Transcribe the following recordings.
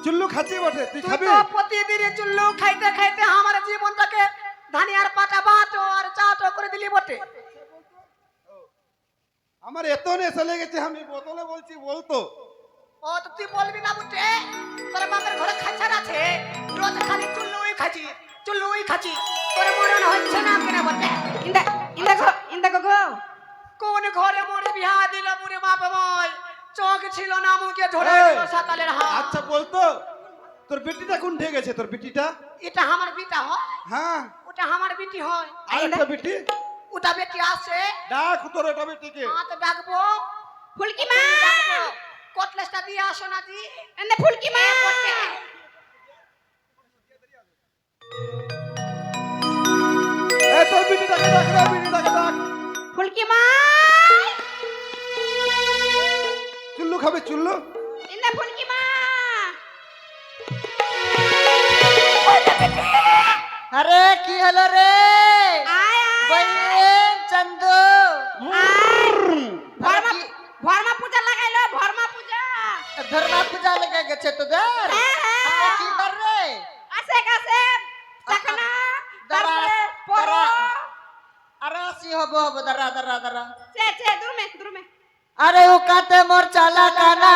চুল্লু খাচ্ছি বটে, তুই তুই খাবি? তো প্রতিদিন চুল্লু খাইতে খাইতে আমার জীবনটাকে ধানিয়ার পাটা বাটো আর চাটো করে দিলি বটে। আমার এত নেশা লেগেছে, আমি বোতলে বলছি বলতো। ও তো তুই বলবি না বুটে, তোর বাপের ঘরে খাঁচার আছে, রোজ খালি চুল্লুই খাচ্ছি চুল্লুই খাচ্ছি, তোর মরণ হচ্ছে না কেন বটে? ইন্দা গো কোন ঘরে মোরে বিহা দিল মুরে বাপ ময়, চোখ ছিল না মুখে ঝরে এই, দিল সাতালের হাত। আচ্ছা বলতো, তোর বেটিটা কোন ঠে গেছে? তোর বেটিটা? এটা আমার বিটা হয়, হ্যাঁ, ওটা আমার বিটি হয়। আর একটা বেটি? ওটা বেটি আছে, ডাক তোর এটা বেটিকে। তো ডাকবো। ফুলকি মা কটলেসটা দিয়ে আসো না দি। এনে ফুলকি মা এ তোর বেটিটাকে ডাক রে, বেটিটাকে ডাক। ফুলকি মা চুল্লু খাবে চুল্লু? এনে ফুলকি মা আরে কি হলো রে? আয় বইন চন্দু ভর্মা ভর্মা পূজা লাগাইলো ভর্মা পূজা ধর্মা পূজা লেগে গেছে তোদের? আমরা কি কর রে? আছে কাছে চাকনা তারপরে পড়ো আরে আসি হবো হবো, দাঁড়া দাঁড়া দাঁড়া। চে দুরমে আরে উকাতে মোর চালা কানা,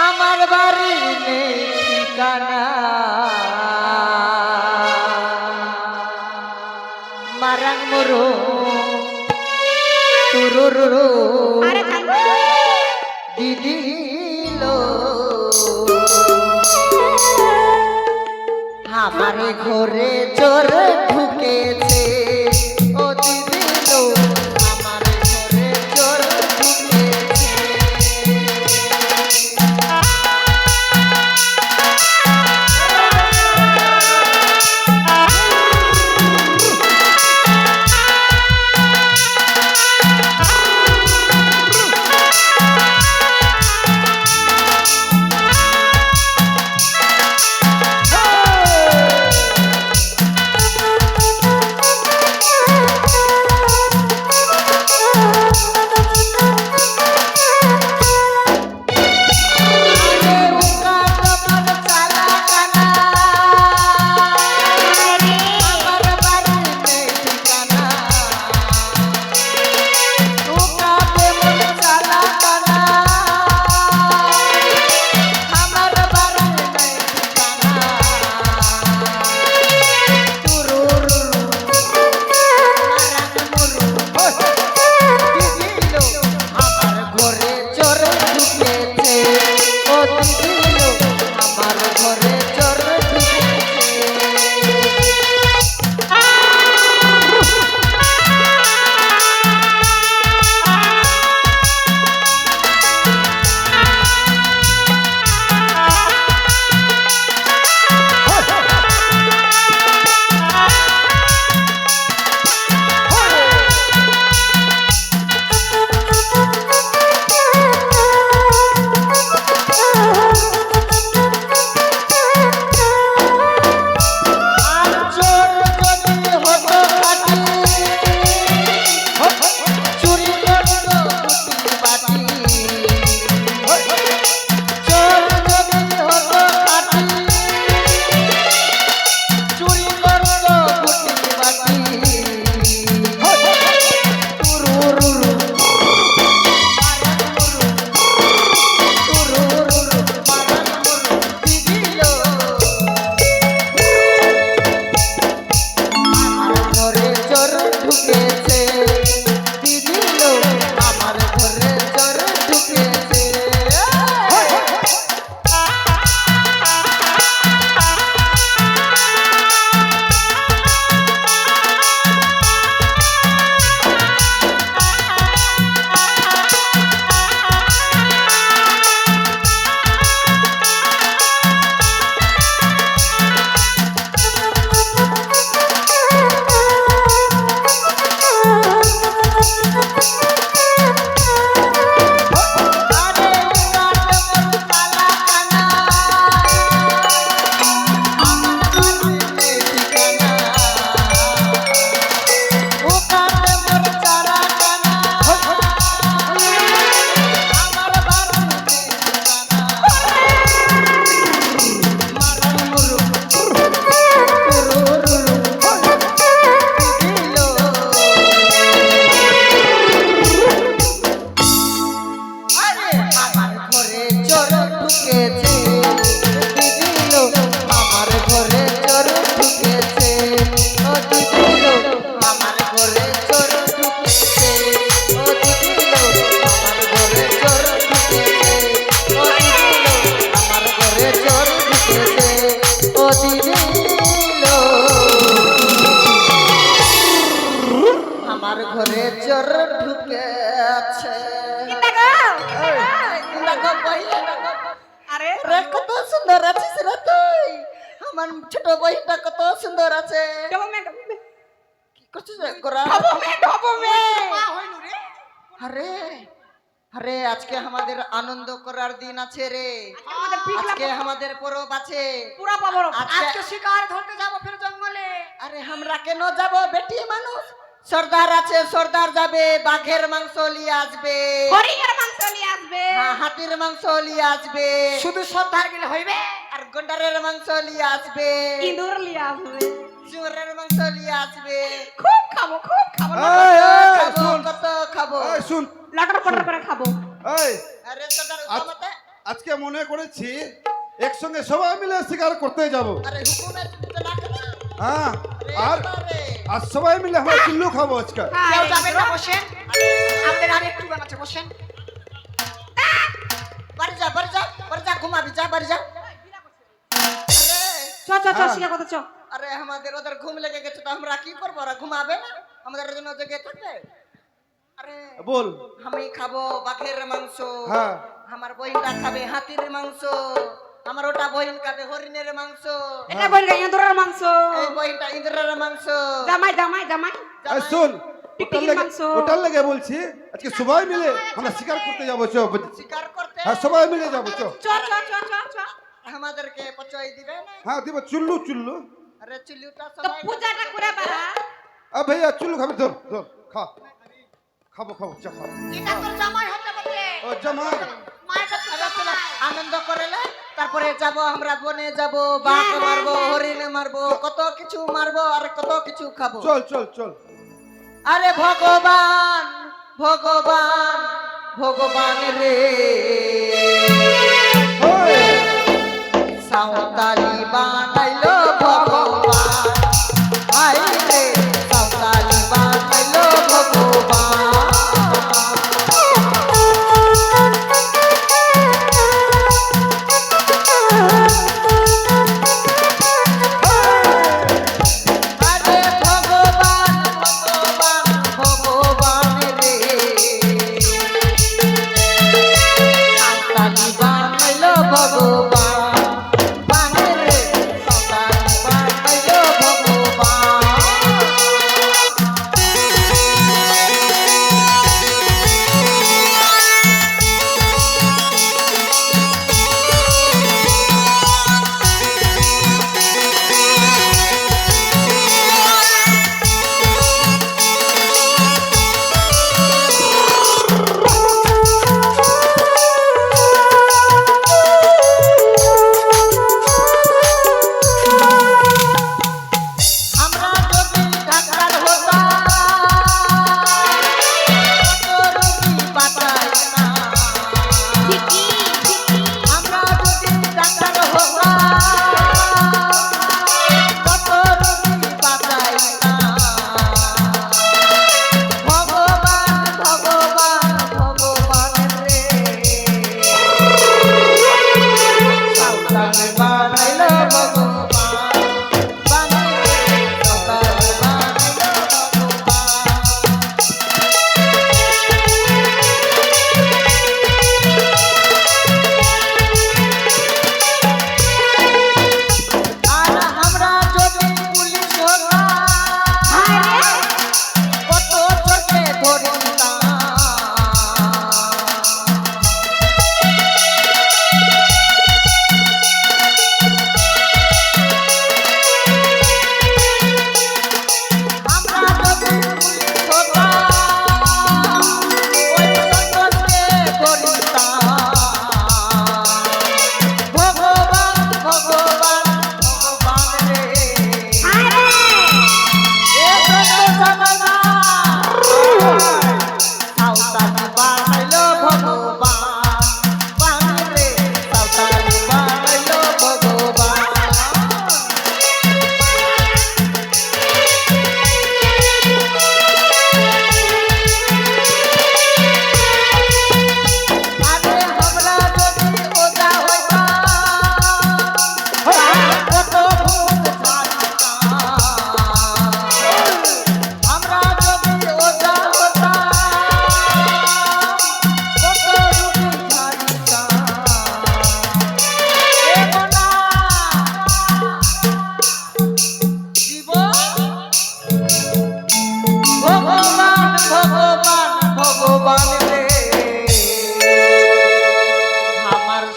আমার বাড়ি নেই ঠিকানা, মারাং মুরু তুরুরু আরে চান্দু দিদিলো আমার ঘরে চোর ঢুকেছে, ও দিদিলো আমার ঘরে চোর ঢুকেছে। ছোট বইটা কত সুন্দর আছে। ডবমে ডবমে কি করছিস গোরা? ডবমে মা হইলু রে আরে আরে আজকে আমাদের আনন্দ করার দিন আছে রে। আমাদের পিছলা আজকে আমাদের পরব আছে। পুরা পাবর আজকে শিকার ধরতে যাবো ফের জঙ্গলে। আরে আমরা কেন যাব? বেটি মানুষ সর্দার আছে, সর্দার যাবে, বাঘের মাংস নিয়ে আসবে, হরিণের মাংস নিয়ে আসবে হ্যাঁ, হাতির মাংস নিয়ে আসবে, শুধু সন্ধ্যার গেলে হইবে। আর গন্ডারের মাংস নিয়ে আসবে, ইঁদুর নিয়ে আসবে চুরের মাংস নিয়ে আসবে। খুব খাবো এই, এই, খাবো, শুন। কত খাবো। এই শুন লাটার পটার করে খাবো এই আরে সর্দার আজ- উঠামতে। আজকে মনে করেছি একসঙ্গে সবাই মিলে শিকার করতে যাব। আরে হুকুমের লাগে না। হ্যাঁ আর আর সবাই মিলে আমরা চুল্লু খাবো আজকে। কেউ যাবে না, বসেন। আমাদের আর একটু গান আছে, বসেন। বাড়ি যা, বাড়ি যা, বাড়ি যা, ঘুমাবি যা, বাড়ি যা। চ চ চ শিকার করতে চ আরে আমাদের ওদের ঘুম লেগে গেছে তো আমরা কি করবো? ওরা ঘুমাবে না? আমাদের জন্য জেগে থাকবে? আরে বল। আমি খাবো বাঘের মাংস, হ্যাঁ। আমার বইনটা খাবে হাতির মাংস, আমার ওটা বইন খাবে হরিণের মাংস, এটা বললে ইঁদুরের মাংস এই বইনটা ইঁদুরের মাংস। জামাই জামাই জামাই এই শুন টিকটিকির মাংস। ওটার লেগে বলছি আজকে সবাই মিলে আমরা শিকার করতে যাবো। চ শিকার করতে হ্যাঁ সবাই মিলে যাবো। চ চ চ চ চ চ আমাদেরকে পচয় দিবে না? হ্যাঁ দিব চুল্লু চুল্লু। আরে চুলিটা তো সবাই পূজাটা করে বাড়া আ ভাইয়া চুল্লু খাবে, ধর ধর খা, খাবো খাবো চা খাবো। এটা তোর জামাই হতে বলছে। ও জামা মায়ের কাছে আরে চলো, আনন্দ করেলে তারপরে যাব আমরা বনে যাব, বাঘ মারবো, হরিণ মারবো, কত কিছু মারবো আর কত কিছু খাবো। চল চল চল। আরে ভগবান ভগবান ভগবান রে, ওই, সাঁওতালি বানাইলো ভগবান, হাই রে সাঁওতালি বানাইলো ভগবান। আরে ভগবান ভগবান ভগবান রে,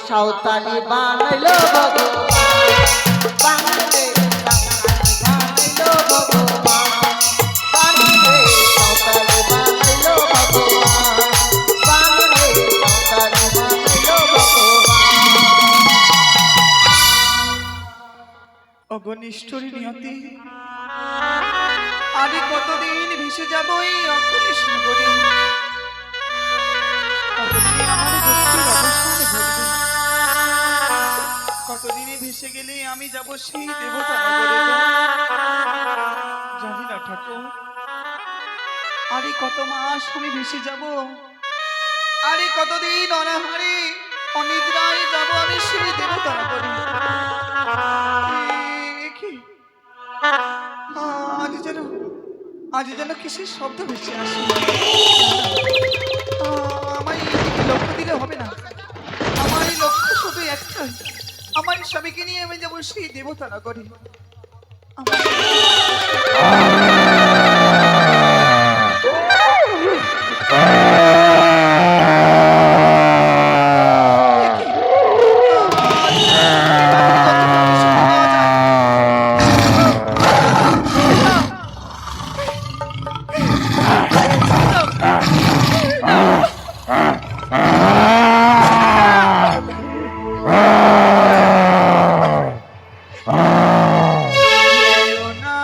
সাঁওতালি বানাইলো ভগবান বাঙালি বানাইলো ভগবান বাঙালি সাঁওতালি বানাইলো ভগবান বাঙালি সাঁওতালি বানাইলো ভগবান। অগনিষ্ঠরী নিয়তি, আমি কতদিন ভেসে যাব এই অকলিশ নগরে, কতদিনে আমার দুঃখের অবসান ঘটবে, কতদিনে ভেসে গেলে আমি যাব সেই দেবতা নগরে গো। জানি না ঠাকুর, আরে কত মাস আমি ভেসে যাব, আরে কতদিন অনাহারে অনিদ্রায় যাব আমি সেই দেবতা নগরে। আজ যেন কিসের শব্দ ভেসে আসে, আমায় এইদিকে লক্ষ্য দিলে হবে না, আমার এই লক্ষ্য শুধু একটাই, আমার স্বামীকে নিয়ে আমি যাবো সেই দেবতা নগরে। না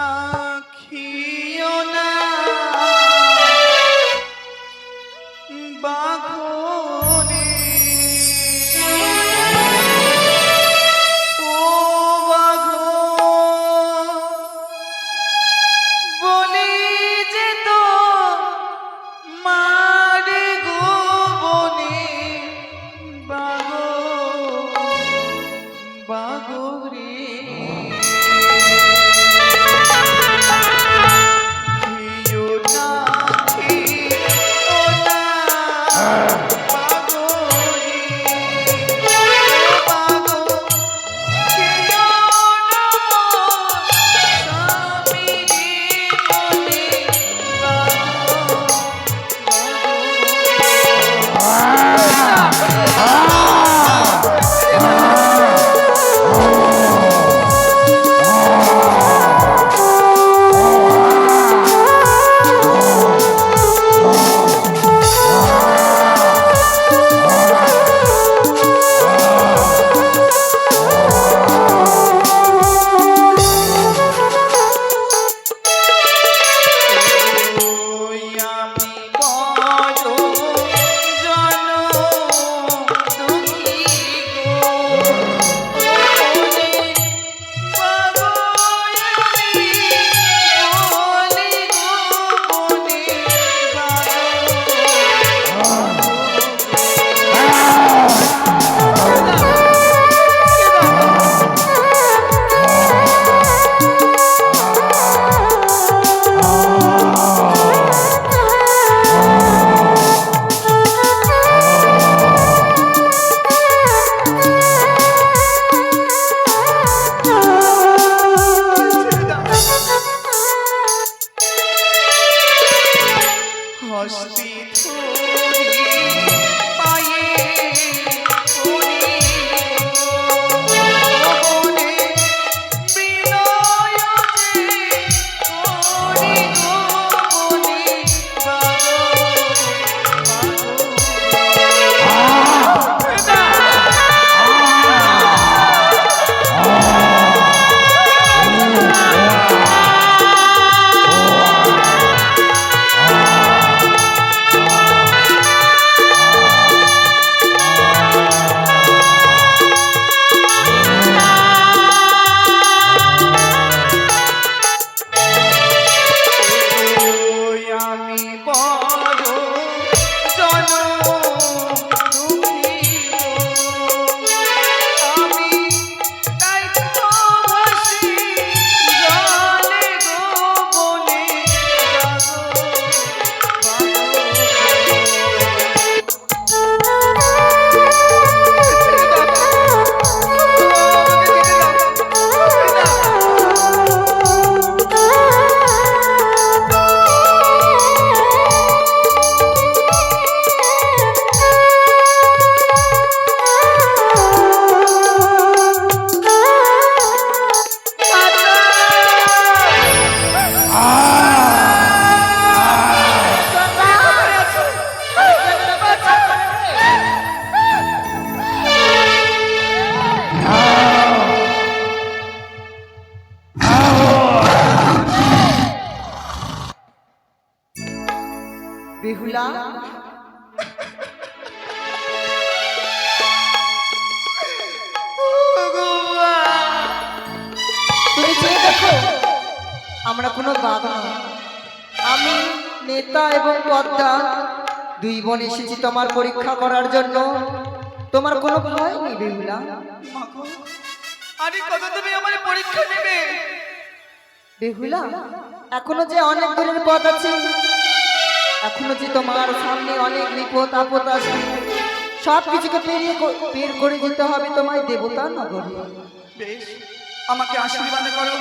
বেহুলা? তুমি চেয়ে দেখো, আমরা কোনো বাঘ নই। আমি নেতা এবং পদ্মা দুই বোন এসেছি তোমার পরীক্ষা করার জন্য। তোমার কোনো ভয় নেই বেহুলা? মাগো, আরে কত তুমি আমার পরীক্ষা নেবে? বেহুলা, এখনো যে অনেক দূরের পথ আছে, এখনো যে তোমার সামনে অনেক বিপদ আপদ আসবে, সব কিছুকে পের করে যেতে হবে তোমায় দেবতা নগরে। বেশ, আমাকে আশীর্বাদ করো,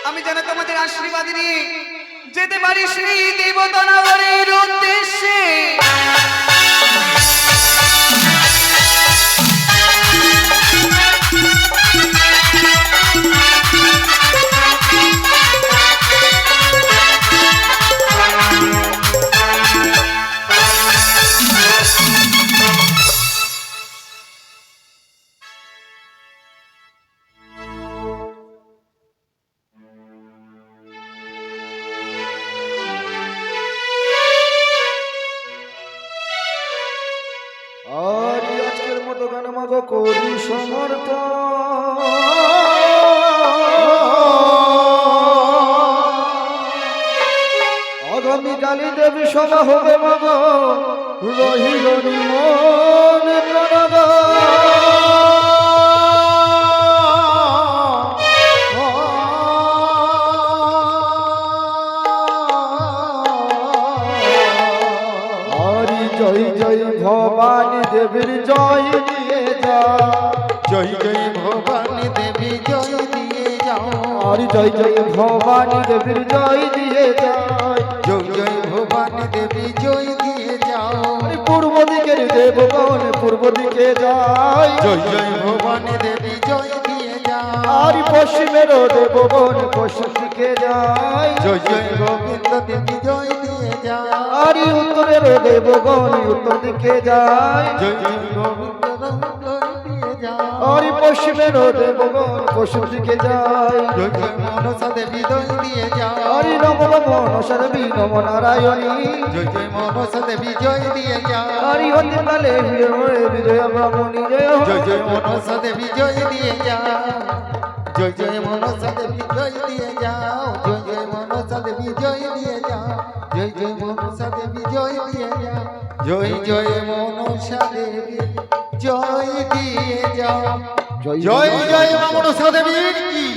আমি যেন তোমাদের আশীর্বাদ নিয়ে যেতে পারি সেই দেবতা নগরের উদ্দেশ্যে। আর আজকের মতো গান মাগো করি সমর্পণ। আগামীকালী দেবী সভা হবে মাগো, রহিল নিমন প্রণব। জয় জয় ভবানী দেবীর জয় দিয়ে যাও, জয় জয় ভবানী দেবী জয় দিয়ে যাও। আর জয় জয় ভবানী দেবীর জয় দিয়ে যাও, জয় জয় ভবানী দেবী জয় দিয়ে যাও। পূর্ব দিকের দেবগণ পূর্ব দিকে যায়, জয় জয় ভবানী দেবী জয় দিয়ে যাও। আর পশ্চিমের দেবগণ পশ্চিম দিকে যায়, জয় জয় গোবিন্দ দেবী জয় দিয়ে যাও। আর উত্তরের দেবগণ উত্তর দিকে যায়, জয় জয় গোবিন্দ দিয়ে যাও। আর পশ্চিমের দেবগণ পশ্চিম দিকে যায়, জয় জয় মনসা দেবী জয় দিয়ে যাও। আর নম নম মনসা দেবী নম নারায়ণী, জয় জয় মনসা দেবী জয় দিয়ে যাও। আর অন্তিমকালে বিজয় ব্রাহ্মণী জয় হোক, জয় জয় মনসা দেবী জয় দিয়ে যাও। জয় জয় মনসা দেবী জয় দিয়ে যাও, জয় জয় মনসা দেবী জয় দিয়ে যাও। জয় জয় মনসা দেবী জয় দিয়ে যাও, জয় জয় মনসা দেবী জয় দিয়ে যাও। জয় জয় মনসা দেবী কি